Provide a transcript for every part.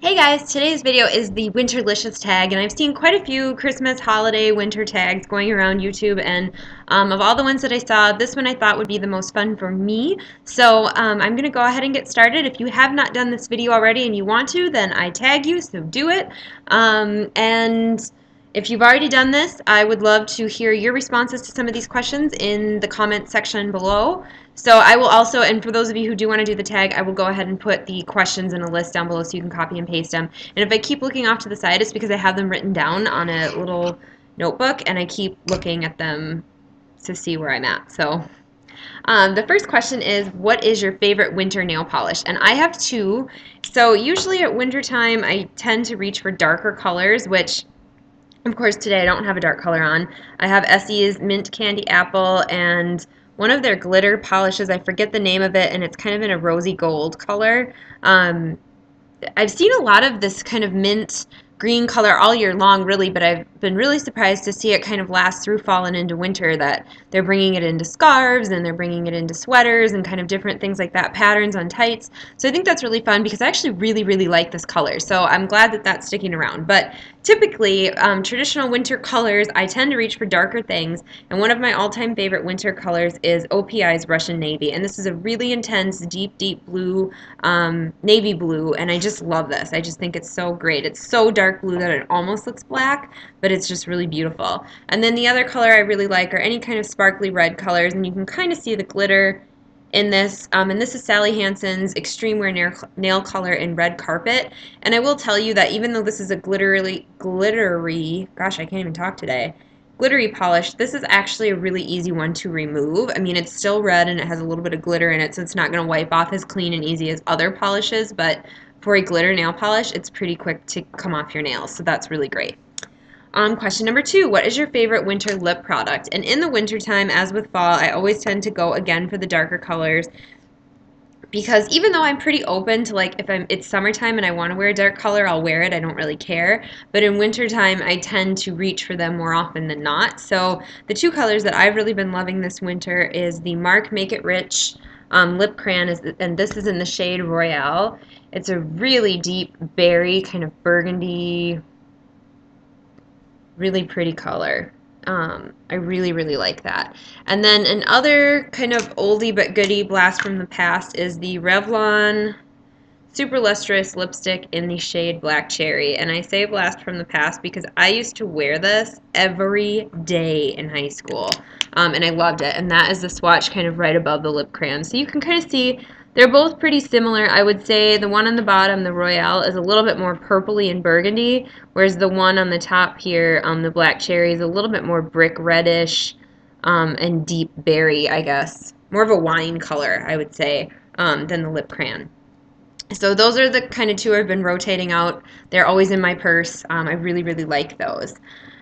Hey guys, today's video is the winterlicious tag, and I've seen quite a few Christmas, holiday, winter tags going around YouTube, and of all the ones that I saw, this one I thought would be the most fun for me. So I'm going to go ahead and get started. If you have not done this video already and you want to, then I tag you, so do it. And if you've already done this, I would love to hear your responses to some of these questions in the comment section below. So I will also, and for those of you who do want to do the tag, I will go ahead and put the questions in a list down below so you can copy and paste them. And if I keep looking off to the side, it's because I have them written down on a little notebook and I keep looking at them to see where I'm at. So the first question is, what is your favorite winter nail polish? And I have two. So usually at winter time, I tend to reach for darker colors, which of course today I don't have a dark color on. I have Essie's Mint Candy Apple and one of their glitter polishes. I forget the name of it, and it's kind of in a rosy gold color. I've seen a lot of this kind of mint green color all year long, really, but I've been really surprised to see it kind of last through fall and into winter, that they're bringing it into scarves and they're bringing it into sweaters and kind of different things like that, patterns on tights. So I think that's really fun because I actually really like this color. So I'm glad that that's sticking around. But typically, traditional winter colors, I tend to reach for darker things, and one of my all-time favorite winter colors is OPI's Russian Navy, and this is a really intense, deep blue, navy blue, and I just love this. I just think it's so great. It's so dark blue that it almost looks black, but it's just really beautiful. And then the other color I really like are any kind of sparkly red colors, and you can kind of see the glitter in this, and this is Sally Hansen's Extreme Wear Nail Color in Red Carpet. And I will tell you that even though this is a glittery, gosh, I can't even talk today, glittery polish, this is actually a really easy one to remove. I mean, it's still red and it has a little bit of glitter in it, so it's not going to wipe off as clean and easy as other polishes, but for a glitter nail polish, it's pretty quick to come off your nails, so that's really great. Question number 2, what is your favorite winter lip product? And in the wintertime, as with fall, I always tend to go again for the darker colors, because even though I'm pretty open to, like, if it's summertime and I want to wear a dark color, I'll wear it. I don't really care. But in wintertime, I tend to reach for them more often than not. So the two colors that I've really been loving this winter is the MARC Make It Rich lip crayon, and this is in the shade Royale. It's a really deep berry, kind of burgundy, really pretty color. I really like that. And then another kind of oldie but goodie blast from the past is the Revlon Super Lustrous lipstick in the shade Black Cherry. And I say blast from the past because I used to wear this every day in high school, and I loved it. And that is the swatch kind of right above the lip crayon. So you can kind of see they're both pretty similar. I would say the one on the bottom, the Royale, is a little bit more purpley and burgundy, whereas the one on the top here, the Black Cherry, is a little bit more brick reddish and deep berry, I guess. More of a wine color, I would say, than the lip crayon. So those are the kind of two I've been rotating out. They're always in my purse. I really like those.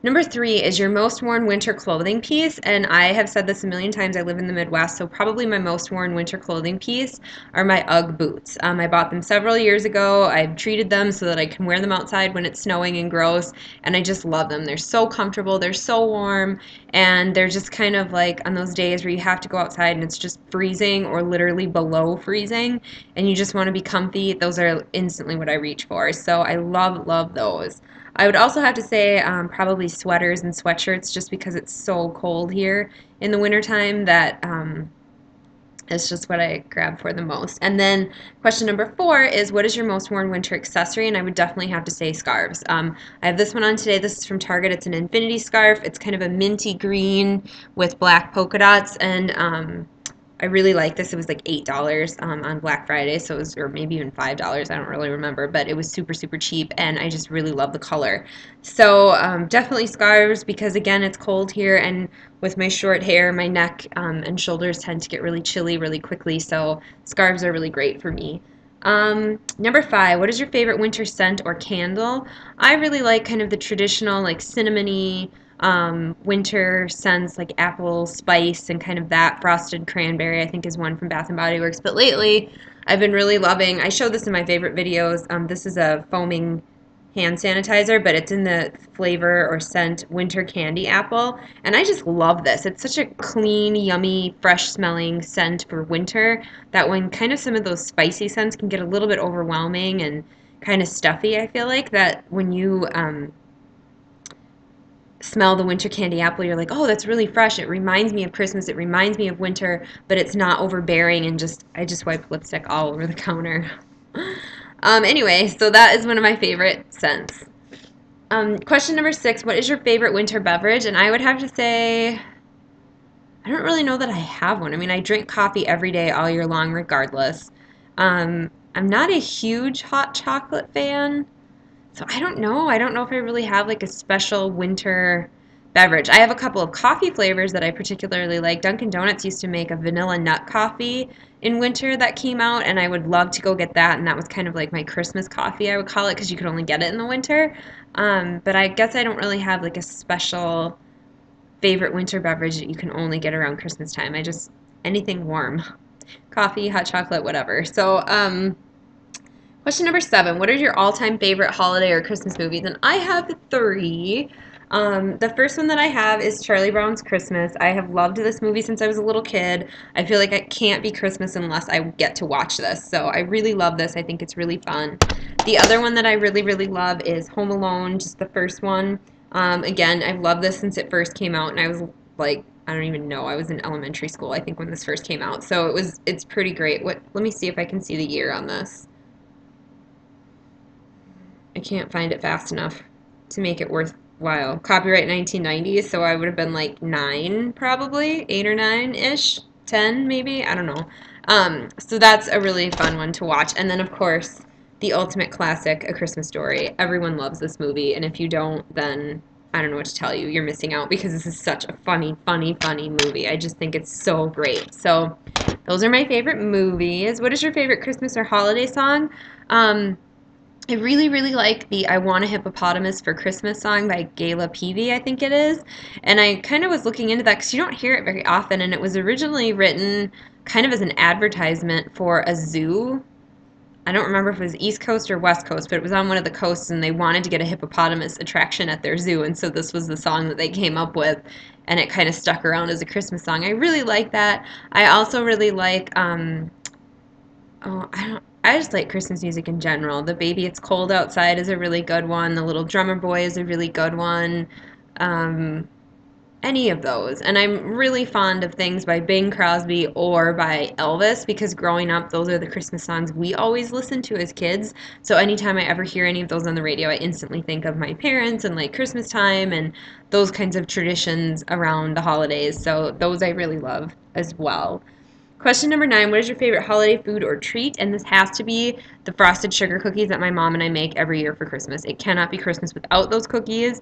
Number 3 is your most worn winter clothing piece, and I have said this a million times. I live in the Midwest, so probably my most worn winter clothing piece are my UGG boots. I bought them several years ago. I've treated them so that I can wear them outside when it's snowing and gross, and I just love them. They're so comfortable, they're so warm, and they're just kind of like on those days where you have to go outside and it's just freezing or literally below freezing, and you just want to be comfy. Those are instantly what I reach for, so I love those. I would also have to say probably sweaters and sweatshirts, just because it's so cold here in the wintertime that it's just what I grab for the most. And then question number 4 is, what is your most worn winter accessory? And I would definitely have to say scarves. I have this one on today. This is from Target. It's an infinity scarf. It's kind of a minty green with black polka dots, and I really like this. It was like $8 on Black Friday, so it was, or maybe even $5. I don't really remember, but it was super cheap, and I just really love the color. So definitely scarves, because again, it's cold here, and with my short hair, my neck and shoulders tend to get really chilly really quickly. So scarves are really great for me. Number 5, what is your favorite winter scent or candle? I really like kind of the traditional, like cinnamony, winter scents, like apple spice and kind of that. Frosted cranberry, I think, is one from Bath and Body Works. But lately, I've been really loving, I showed this in my favorite videos, this is a foaming hand sanitizer, but it's in the flavor or scent Winter Candy Apple, and I just love this. It's such a clean, yummy, fresh smelling scent for winter that when kind of some of those spicy scents can get a little bit overwhelming and kind of stuffy, I feel like, that when you smell the winter candy apple, you're like, oh, that's really fresh. It reminds me of Christmas. It reminds me of winter, but it's not overbearing and I just wiped lipstick all over the counter. Anyway, so that is one of my favorite scents. Question number 6, what is your favorite winter beverage? And I would have to say, I don't really know that I have one. I mean, I drink coffee every day all year long regardless. I'm not a huge hot chocolate fan. So I don't know. I don't know if I really have like a special winter beverage. I have a couple of coffee flavors that I particularly like. Dunkin' Donuts used to make a vanilla nut coffee in winter that came out, and I would love to go get that. And that was kind of like my Christmas coffee, I would call it, because you could only get it in the winter. But I guess I don't really have like a special favorite winter beverage that you can only get around Christmas time. I just, anything warm. Coffee, hot chocolate, whatever. So, question number 7, what are your all-time favorite holiday or Christmas movies? And I have 3. The first one that I have is Charlie Brown's Christmas. I have loved this movie since I was a little kid. I feel like it can't be Christmas unless I get to watch this. So I really love this. I think it's really fun. The other one that I really, really love is Home Alone, just the first one. Again, I've loved this since it first came out, and I was like, I don't even know. I was in elementary school, I think, when this first came out. So it's pretty great. Let me see if I can see the year on this. I can't find it fast enough to make it worthwhile. Copyright 1990, so I would have been like 9 probably, 8 or 9-ish, 10 maybe, I don't know. So that's a really fun one to watch. And then of course, the ultimate classic, A Christmas Story. Everyone loves this movie, and if you don't, then I don't know what to tell you. You're missing out, because this is such a funny, funny, funny movie. I just think it's so great. So those are my favorite movies. What is your favorite Christmas or holiday song? I really, really like the I Want a Hippopotamus for Christmas song by Gayla Peavy, I think it is. And I kind of was looking into that because you don't hear it very often. And it was originally written kind of as an advertisement for a zoo. I don't remember if it was East Coast or West Coast, but it was on one of the coasts, and they wanted to get a hippopotamus attraction at their zoo. And so this was the song that they came up with, and it kind of stuck around as a Christmas song. I really like that. I also really like oh, I just like Christmas music in general. The Baby It's Cold Outside is a really good one. The Little Drummer Boy is a really good one. Um, any of those. And I'm really fond of things by Bing Crosby or by Elvis, because growing up, those are the Christmas songs we always listened to as kids. So anytime I ever hear any of those on the radio, I instantly think of my parents and like Christmas time and those kinds of traditions around the holidays. So those I really love as well. Question number 9, what is your favorite holiday food or treat? And this has to be the frosted sugar cookies that my mom and I make every year for Christmas. It cannot be Christmas without those cookies.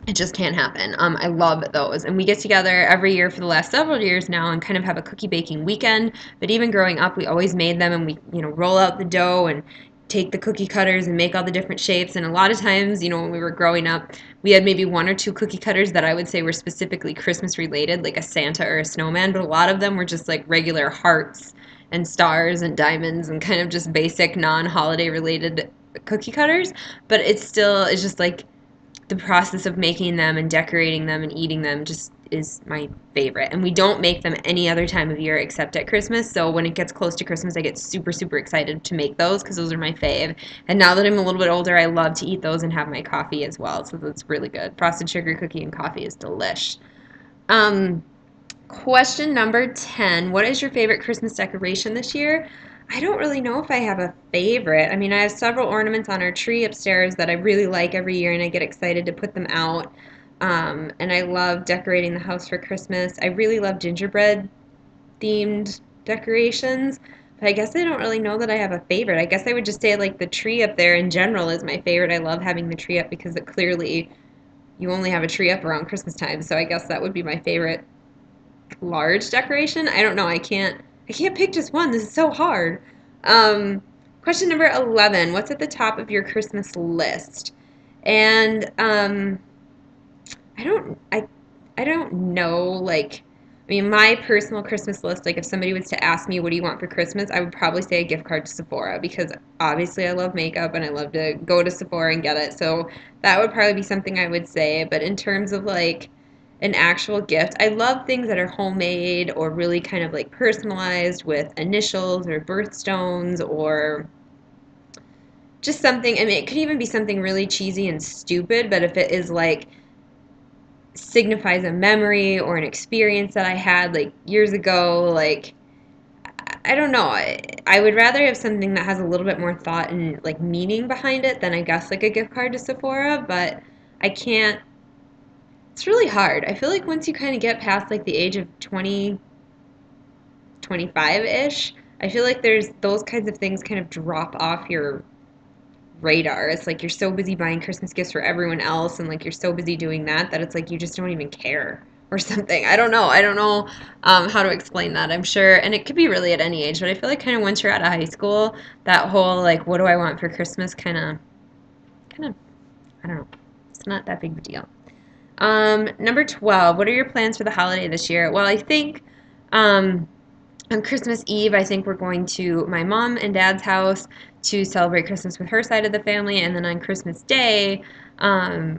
It just can't happen. I love those. And we get together every year for the last several years now and kind of have a cookie baking weekend. But even growing up, we always made them, and we, roll out the dough and take the cookie cutters and make all the different shapes. And a lot of times, when we were growing up, we had maybe 1 or 2 cookie cutters that I would say were specifically Christmas related, like a Santa or a snowman. But a lot of them were just like regular hearts and stars and diamonds and kind of just basic non-holiday related cookie cutters. But it's just like the process of making them and decorating them and eating them just is my favorite. And we don't make them any other time of year except at Christmas. So when it gets close to Christmas, I get super, super excited to make those, because those are my fave. And now that I'm a little bit older, I love to eat those and have my coffee as well. So that's really good. Frosted sugar cookie and coffee is delish. Question number 10. What is your favorite Christmas decoration this year? I don't really know if I have a favorite. I mean, I have several ornaments on our tree upstairs that I really like every year, and I get excited to put them out. And I love decorating the house for Christmas. I really love gingerbread themed decorations, but I guess I don't really know that I have a favorite. I guess I would just say like the tree up there in general is my favorite. I love having the tree up because it clearly you only have a tree up around Christmas time, so I guess that would be my favorite large decoration. I don't know. I can't pick just one. This is so hard. Question number 11. What's at the top of your Christmas list? And I don't know, like, I mean, my personal Christmas list, like if somebody was to ask me what do you want for Christmas, I would probably say a gift card to Sephora, because obviously I love makeup and I love to go to Sephora and get it. So that would probably be something I would say. But in terms of like an actual gift, I love things that are homemade or really kind of like personalized with initials or birthstones or just something, I mean, it could even be something really cheesy and stupid, but if it is like signifies a memory or an experience that I had like years ago, like I don't know. I would rather have something that has a little bit more thought and like meaning behind it than I guess like a gift card to Sephora, but I can't. It's really hard. I feel like once you kind of get past like the age of 20, 25-ish, I feel like there's those kinds of things kind of drop off your radar. It's like you're so busy buying Christmas gifts for everyone else and like you're so busy doing that that it's like you just don't even care or something. I don't know. I don't know how to explain that. I'm sure, and it could be really at any age, but I feel like kind of once you're out of high school, that whole like, what do I want for Christmas kind of, I don't know. It's not that big of a deal. Number 12, what are your plans for the holiday this year? Well, I think um, on Christmas Eve, I think we're going to my mom and dad's house to celebrate Christmas with her side of the family. And then on Christmas Day,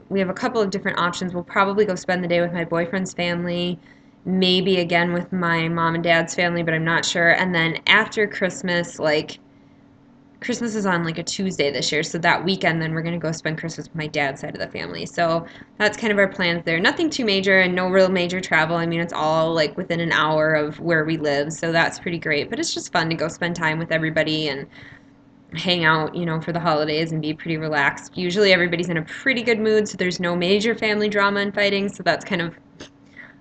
we have a couple of different options. We'll probably go spend the day with my boyfriend's family, maybe again with my mom and dad's family, but I'm not sure. And then after Christmas, like Christmas is on like a Tuesday this year, so that weekend then we're going to go spend Christmas with my dad's side of the family. So that's kind of our plans there. Nothing too major and no real major travel. I mean, it's all like within an hour of where we live, so that's pretty great. But it's just fun to go spend time with everybody and hang out, you know, for the holidays and be pretty relaxed. Usually everybody's in a pretty good mood, so there's no major family drama and fighting, so that's kind of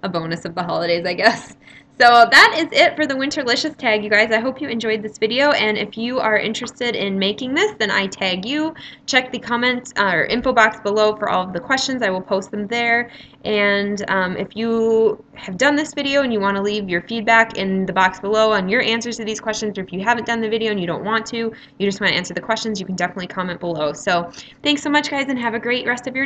a bonus of the holidays, I guess. So that is it for the winterlicious tag, you guys. I hope you enjoyed this video, and if you are interested in making this, then I tag you. Check the comments or info box below for all of the questions. I will post them there. And if you have done this video and you want to leave your feedback in the box below on your answers to these questions, or if you haven't done the video and you don't want to, you just want to answer the questions, you can definitely comment below. So thanks so much, guys, and have a great rest of your day.